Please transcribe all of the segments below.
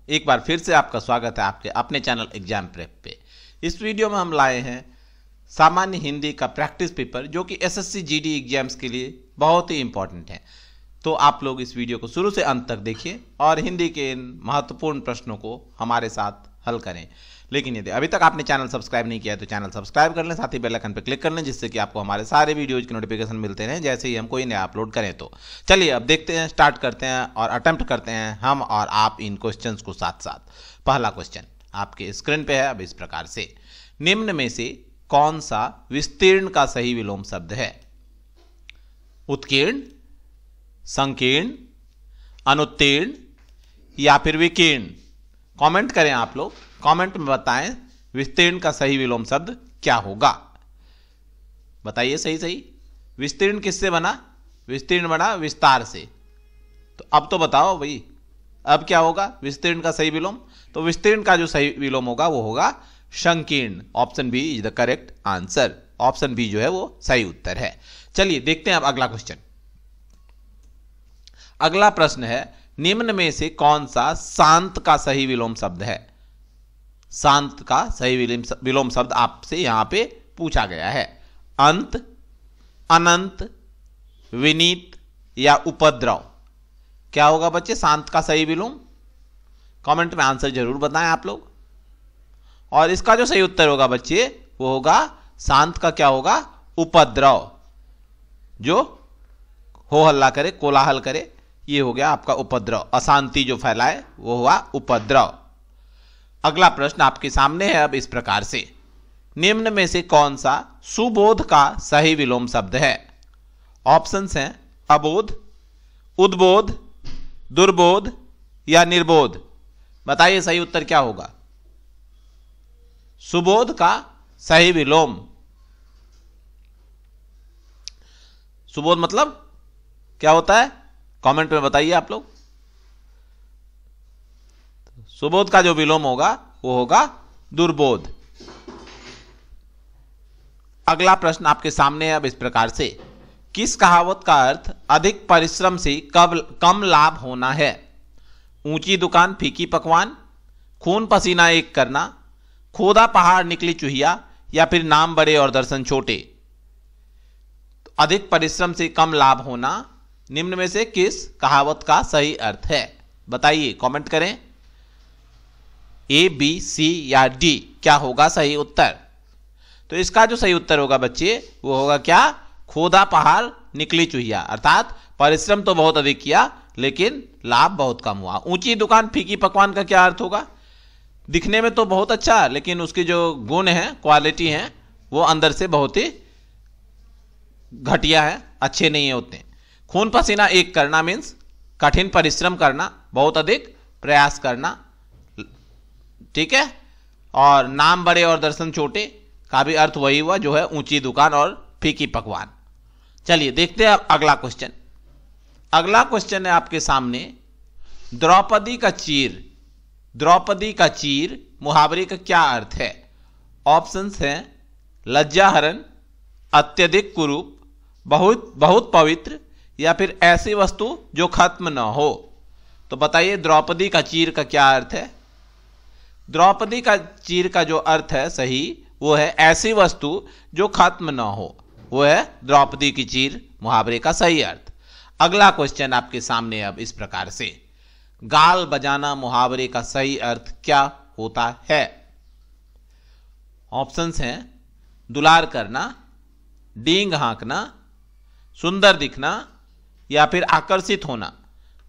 एक बार फिर से आपका स्वागत है आपके अपने चैनल एग्जाम प्रेप पे। इस वीडियो में हम लाए हैं सामान्य हिंदी का प्रैक्टिस पेपर जो कि एसएससी जीडी एग्जाम्स के लिए बहुत ही इंपॉर्टेंट है। तो आप लोग इस वीडियो को शुरू से अंत तक देखिए और हिंदी के इन महत्वपूर्ण प्रश्नों को हमारे साथ हल करें। लेकिन यदि अभी तक आपने चैनल सब्सक्राइब नहीं किया है तो चैनल सब्सक्राइब कर लें, साथ ही बेल आइकन पर क्लिक कर लें जिससे कि आपको हमारे सारे वीडियोज के नोटिफिकेशन मिलते रहें जैसे ही हम कोई नया अपलोड करें। तो चलिए अब देखते हैं, स्टार्ट करते हैं और अटेम्प्ट करते हैं हम और आप इन क्वेश्चंस को साथ साथ। पहला क्वेश्चन आपके स्क्रीन पे है अब इस प्रकार से, निम्न में से कौन सा विस्तीर्ण का सही विलोम शब्द है? उत्कीर्ण, संकीर्ण, अनुत्तीर्ण या फिर विकीर्ण? कमेंट करें आप लोग, कमेंट में बताएं विस्तीर्ण का सही विलोम शब्द क्या होगा। बताइए सही सही। विस्तीर्ण किससे बना? विस्तीर्ण बना विस्तार से। तो अब तो बताओ भाई, अब क्या होगा विस्तीर्ण का सही विलोम? तो विस्तीर्ण का जो सही विलोम होगा वो होगा संकीर्ण। Option B is the correct answer. Option B जो है वो सही उत्तर है। चलिए देखते हैं अब अगला क्वेश्चन। अगला प्रश्न है, निम्न में से कौन सा शांत का सही विलोम शब्द है? शांत का सही विलोम शब्द आपसे यहां पे पूछा गया है। अंत, अनंत, विनीत या उपद्रव? क्या होगा बच्चे शांत का सही विलोम? कमेंट में आंसर जरूर बताएं आप लोग। और इसका जो सही उत्तर होगा बच्चे वो होगा शांत का क्या होगा? उपद्रव। जो हो हल्ला करे, कोलाहल करे, ये हो गया आपका उपद्रव। अशांति जो फैलाए वो हुआ उपद्रव। अगला प्रश्न आपके सामने है अब इस प्रकार से, निम्न में से कौन सा सुबोध का सही विलोम शब्द है? ऑप्शंस हैं अबोध, उद्बोध, दुर्बोध या निर्बोध। बताइए सही उत्तर क्या होगा? सुबोध का सही विलोम। सुबोध मतलब क्या होता है? कमेंट में बताइए आप लोग। सुबोध का जो विलोम होगा वो होगा दुर्बोध। अगला प्रश्न आपके सामने है अब इस प्रकार से, किस कहावत का अर्थ अधिक परिश्रम से कम लाभ होना है? ऊंची दुकान फीकी पकवान, खून पसीना एक करना, खोदा पहाड़ निकली चूहिया या फिर नाम बड़े और दर्शन छोटे। तो अधिक परिश्रम से कम लाभ होना निम्न में से किस कहावत का सही अर्थ है? बताइए, कमेंट करें। ए, बी, सी या डी क्या होगा सही उत्तर? तो इसका जो सही उत्तर होगा बच्चे वो होगा क्या? खोदा पहाड़ निकली चूहिया। अर्थात परिश्रम तो बहुत अधिक किया लेकिन लाभ बहुत कम हुआ। ऊंची दुकान फीकी पकवान का क्या अर्थ होगा? दिखने में तो बहुत अच्छा लेकिन उसके जो गुण हैं, क्वालिटी हैं, वो अंदर से बहुत ही घटिया है, अच्छे नहीं है उतने। खून पसीना एक करना मीन्स कठिन परिश्रम करना, बहुत अधिक प्रयास करना, ठीक है। और नाम बड़े और दर्शन छोटे का भी अर्थ वही हुआ जो है ऊंची दुकान और फीकी पकवान। चलिए देखते हैं अगला क्वेश्चन। अगला क्वेश्चन है आपके सामने, द्रौपदी का चीर। द्रौपदी का चीर मुहावरे का क्या अर्थ है? ऑप्शंस हैं लज्जाहरण, अत्यधिक कुरूप, बहुत पवित्र या फिर ऐसी वस्तु जो खत्म न हो। तो बताइए द्रौपदी का चीर का क्या अर्थ है? द्रौपदी का चीर का जो अर्थ है सही वो है ऐसी वस्तु जो खत्म न हो। वो है द्रौपदी की चीर मुहावरे का सही अर्थ। अगला क्वेश्चन आपके सामने अब इस प्रकार से, गाल बजाना मुहावरे का सही अर्थ क्या होता है? ऑप्शंस हैं दुलार करना, डींग हाँकना, सुंदर दिखना या फिर आकर्षित होना।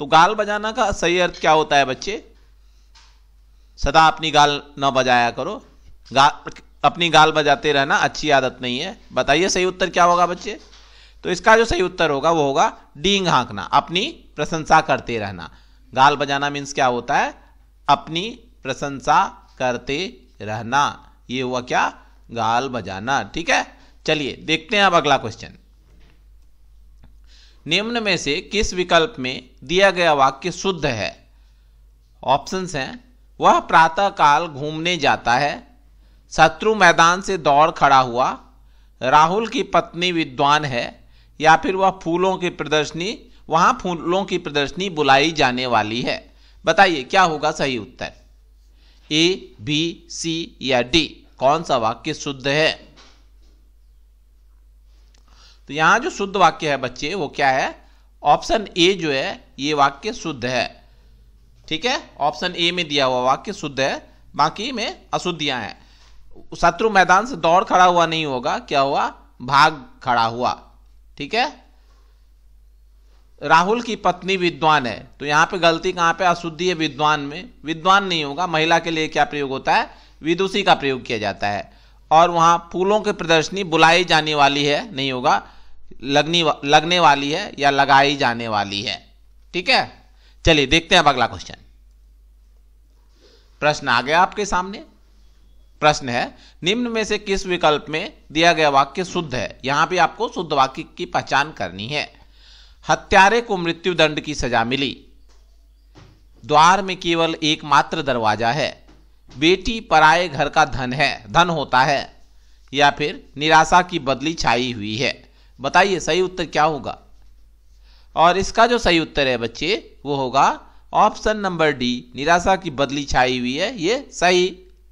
तो गाल बजाना का सही अर्थ क्या होता है बच्चे? सदा अपनी गाल न बजाया करो, अपनी गाल बजाते रहना अच्छी आदत नहीं है। बताइए सही उत्तर क्या होगा बच्चे? तो इसका जो सही उत्तर होगा वो होगा डींग हाँकना, अपनी प्रशंसा करते रहना। गाल बजाना मीन्स क्या होता है? अपनी प्रशंसा करते रहना। ये हुआ क्या? गाल बजाना, ठीक है। चलिए देखते हैं अब अगला क्वेश्चन। निम्न में से किस विकल्प में दिया गया वाक्य शुद्ध है? ऑप्शंस हैं वह प्रातः काल घूमने जाता है, शत्रु मैदान से दौड़ खड़ा हुआ, राहुल की पत्नी विद्वान है या फिर वह फूलों की प्रदर्शनी, वहां फूलों की प्रदर्शनी बुलाई जाने वाली है। बताइए क्या होगा सही उत्तर, ए, बी, सी या डी? कौन सा वाक्य शुद्ध है? तो यहां जो शुद्ध वाक्य है बच्चे वो क्या है? ऑप्शन ए जो है ये वाक्य शुद्ध है। ठीक है, ऑप्शन ए में दिया हुआ वाक्य शुद्ध है, बाकी में अशुद्धियां हैं। शत्रु मैदान से दौड़ खड़ा हुआ नहीं होगा, क्या हुआ? भाग खड़ा हुआ। ठीक है, राहुल की पत्नी विद्वान है, तो यहां पे गलती कहां पे? अशुद्धि है विद्वान में, विद्वान नहीं होगा। महिला के लिए क्या प्रयोग होता है? विदुषी का प्रयोग किया जाता है। और वहां फूलों की प्रदर्शनी बुलाई जाने वाली है, नहीं होगा, लगने वाली है या लगाई जाने वाली है। ठीक है, चलिए देखते हैं अब अगला क्वेश्चन। प्रश्न आ गया आपके सामने। प्रश्न है, निम्न में से किस विकल्प में दिया गया वाक्य शुद्ध है? यहां भी आपको शुद्ध वाक्य की पहचान करनी है। हत्यारे को मृत्यु दंड की सजा मिली, द्वार में केवल एकमात्र दरवाजा है, बेटी पराये घर का धन होता है, या फिर निराशा की बदली छाई हुई है? बताइए सही उत्तर क्या होगा? और इसका जो सही उत्तर है बच्चे वो होगा ऑप्शन नंबर डी, निराशा की बदली छाई हुई है। ये सही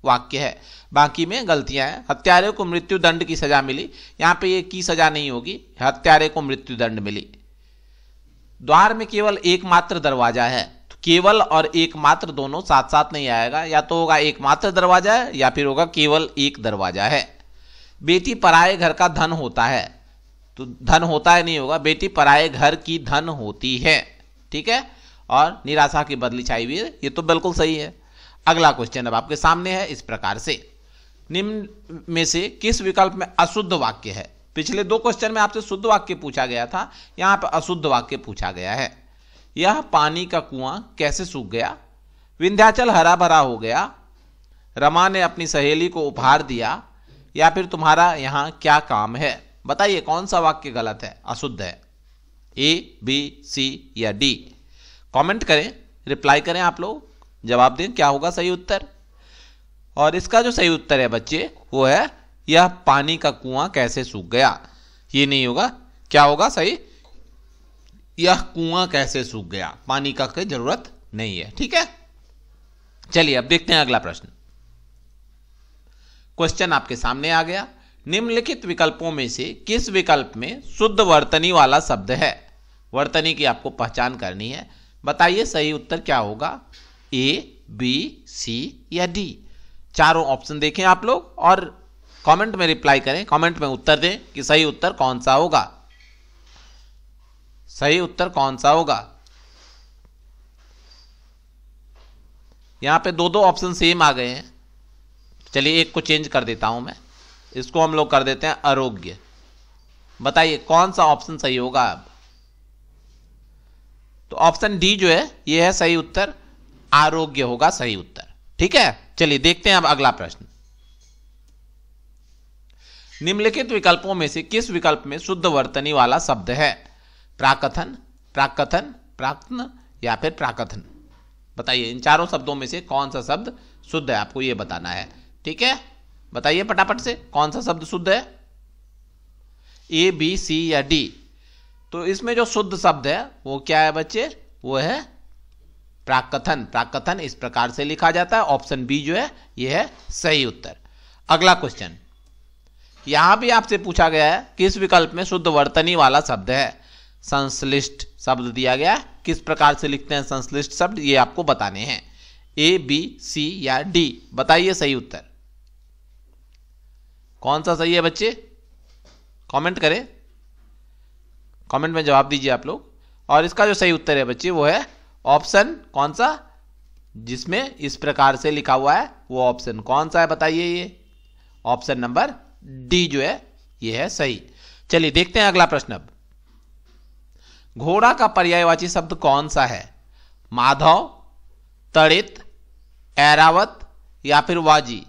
वाक्य है, बाकी में गलतियां हैं। हत्यारे को मृत्यु दंड की सजा मिली, यहां पे ये की सजा नहीं होगी, हत्यारे को मृत्यु दंड मिली। द्वार में केवल एकमात्र दरवाजा है, तो केवल और एकमात्र दोनों साथ साथ नहीं आएगा, या तो होगा एकमात्र दरवाजा है या फिर होगा केवल एक दरवाजा है। बेटी पराये घर का धन होता है, तो धन होता है नहीं होगा, बेटी पराये घर की धन होती है। ठीक है, और निराशा की बदली छाई हुई है, ये तो बिल्कुल सही है। अगला क्वेश्चन अब आपके सामने है इस प्रकार से, निम्न में से किस विकल्प में अशुद्ध वाक्य है? पिछले दो क्वेश्चन में आपसे शुद्ध वाक्य पूछा गया था, यहां पर अशुद्ध वाक्य पूछा गया है। यह पानी का कुआं कैसे सूख गया, विंध्याचल हरा भरा हो गया, रमा ने अपनी सहेली को उपहार दिया, या फिर तुम्हारा यहां क्या काम है? बताइए कौन सा वाक्य गलत है, अशुद्ध है? ए, बी, सी या डी? कमेंट करें, रिप्लाई करें, आप लोग जवाब दें क्या होगा सही उत्तर। और इसका जो सही उत्तर है बच्चे वो है यह पानी का कुआं कैसे सूख गया। ये नहीं होगा, क्या होगा सही? यह कुआं कैसे सूख गया, पानी का कोई जरूरत नहीं है। ठीक है, चलिए अब देखते हैं अगला प्रश्न। क्वेश्चन आपके सामने आ गया, निम्नलिखित विकल्पों में से किस विकल्प में शुद्ध वर्तनी वाला शब्द है? वर्तनी की आपको पहचान करनी है, बताइए सही उत्तर क्या होगा, ए, बी, सी या डी? चारों ऑप्शन देखें आप लोग और कमेंट में रिप्लाई करें, कमेंट में उत्तर दें कि सही उत्तर कौन सा होगा, सही उत्तर कौन सा होगा। यहां पे दो ऑप्शन सेम आ गए हैं, चलिए एक को चेंज कर देता हूं मैं, इसको हम लोग कर देते हैं आरोग्य। बताइए कौन सा ऑप्शन सही होगा अब? तो ऑप्शन डी जो है यह है सही उत्तर, आरोग्य होगा सही उत्तर। ठीक है, चलिए देखते हैं अब अगला प्रश्न। निम्नलिखित विकल्पों में से किस विकल्प में शुद्ध वर्तनी वाला शब्द है? प्राकथन, प्राकथन, प्राक्तन या फिर प्राकथन? बताइए इन चारों शब्दों में से कौन सा शब्द शुद्ध है, आपको यह बताना है। ठीक है, बताइए फटाफट से कौन सा शब्द शुद्ध है, ए, बी, सी या डी? तो इसमें जो शुद्ध शब्द है वो क्या है बच्चे, वो है प्राकथन। प्राकथन इस प्रकार से लिखा जाता है, ऑप्शन बी जो है यह है सही उत्तर। अगला क्वेश्चन, यहां भी आपसे पूछा गया है किस विकल्प में शुद्ध वर्तनी वाला शब्द है? संश्लिष्ट शब्द दिया गया है, किस प्रकार से लिखते हैं संश्लिष्ट शब्द, ये आपको बताने हैं, ए, बी, सी या डी? बताइए सही उत्तर कौन सा सही है बच्चे, कमेंट करें, कमेंट में जवाब दीजिए आप लोग। और इसका जो सही उत्तर है बच्चे वो है ऑप्शन कौन सा, जिसमें इस प्रकार से लिखा हुआ है वो ऑप्शन कौन सा है, बताइए। ये ऑप्शन नंबर डी जो है ये है सही। चलिए देखते हैं अगला प्रश्न। अब घोड़ा का पर्यायवाची शब्द कौन सा है? माधव, तड़ित, ऐरावत या फिर वाजी?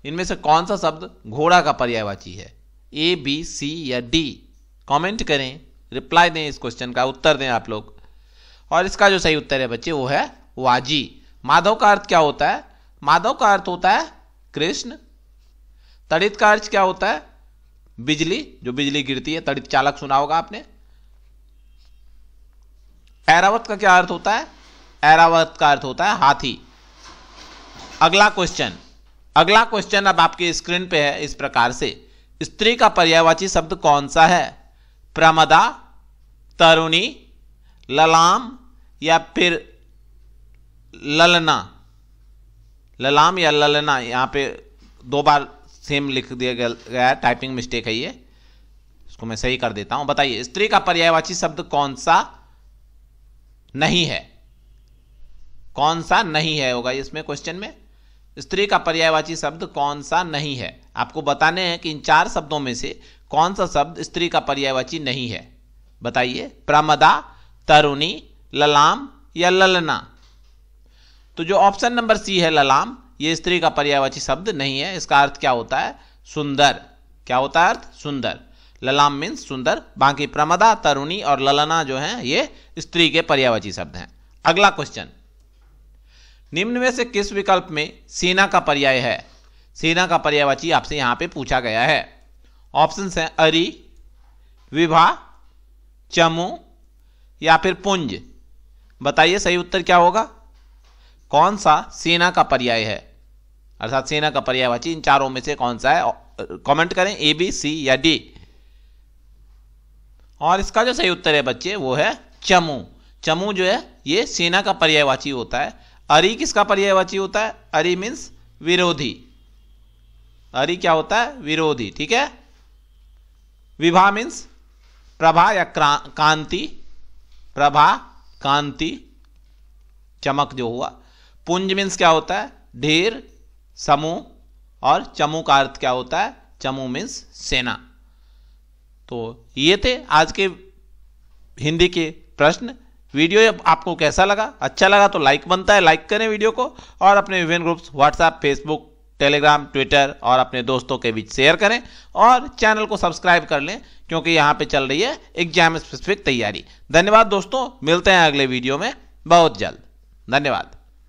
इनमें से कौन सा शब्द घोड़ा का पर्यायवाची है, ए, बी, सी या डी? कमेंट करें, रिप्लाई दें, इस क्वेश्चन का उत्तर दें आप लोग। और इसका जो सही उत्तर है बच्चे वो है वाजी। माधव का अर्थ क्या होता है? माधव का अर्थ होता है कृष्ण। तड़ित का अर्थ क्या होता है? बिजली, जो बिजली गिरती है, तड़ित चालक सुना होगा आपने। ऐरावत का क्या अर्थ होता है? ऐरावत का अर्थ होता है हाथी। अगला क्वेश्चन अब आपकी स्क्रीन पे है इस प्रकार से, स्त्री का पर्यायवाची शब्द कौन सा है? प्रमदा, तरुणी, ललाम या फिर ललना? ललाम या ललना, यहां पे 2 बार सेम लिख दिया गया है, टाइपिंग मिस्टेक है ये, इसको मैं सही कर देता हूं। बताइए स्त्री का पर्यायवाची शब्द कौन सा नहीं है? कौन सा नहीं है होगा इसमें क्वेश्चन में, स्त्री का पर्यायवाची शब्द कौन सा नहीं है? आपको बताने हैं कि इन 4 शब्दों में से कौन सा शब्द स्त्री का पर्यायवाची नहीं है। बताइए, प्रमदा, तरुणी, ललाम या ललना? तो जो ऑप्शन नंबर सी है ललाम, ये स्त्री का पर्यायवाची शब्द नहीं है। इसका अर्थ क्या होता है? सुंदर। क्या होता है अर्थ? सुंदर। ललाम मीन्स सुंदर, बाकी प्रमदा, तरुणी और ललना जो हैं ये स्त्री के पर्यायवाची शब्द हैं। अगला क्वेश्चन, निम्न में से किस विकल्प में सेना का पर्याय है? सेना का पर्यायवाची आपसे यहां पे पूछा गया है। ऑप्शंस हैं अरि, विभा, चमू या फिर पुंज। बताइए सही उत्तर क्या होगा? कौन सा सेना का पर्याय है, अर्थात सेना का पर्यायवाची इन 4 में से कौन सा है? कमेंट करें ए, बी, सी या डी। और इसका जो सही उत्तर है बच्चे वो है चमू। चमू जो है ये सेना का पर्यायवाची होता है। अरि किसका पर्यायवाची होता है? अरि मीन्स विरोधी। अरि क्या होता है? विरोधी। ठीक है। विभा मीन्स प्रभा या कांति, प्रभा, कांति, चमक जो हुआ। पुंज मीन्स क्या होता है? ढेर, समूह। और चमू का अर्थ क्या होता है? चमू मीन्स सेना। तो ये थे आज के हिंदी के प्रश्न। वीडियो आपको कैसा लगा? अच्छा लगा तो लाइक बनता है, लाइक करें वीडियो को, और अपने विभिन्न groups WhatsApp, Facebook, Telegram, Twitter और अपने दोस्तों के बीच शेयर करें, और चैनल को सब्सक्राइब कर लें क्योंकि यहाँ पे चल रही है एग्जाम स्पेसिफिक तैयारी। धन्यवाद दोस्तों, मिलते हैं अगले वीडियो में बहुत जल्द। धन्यवाद।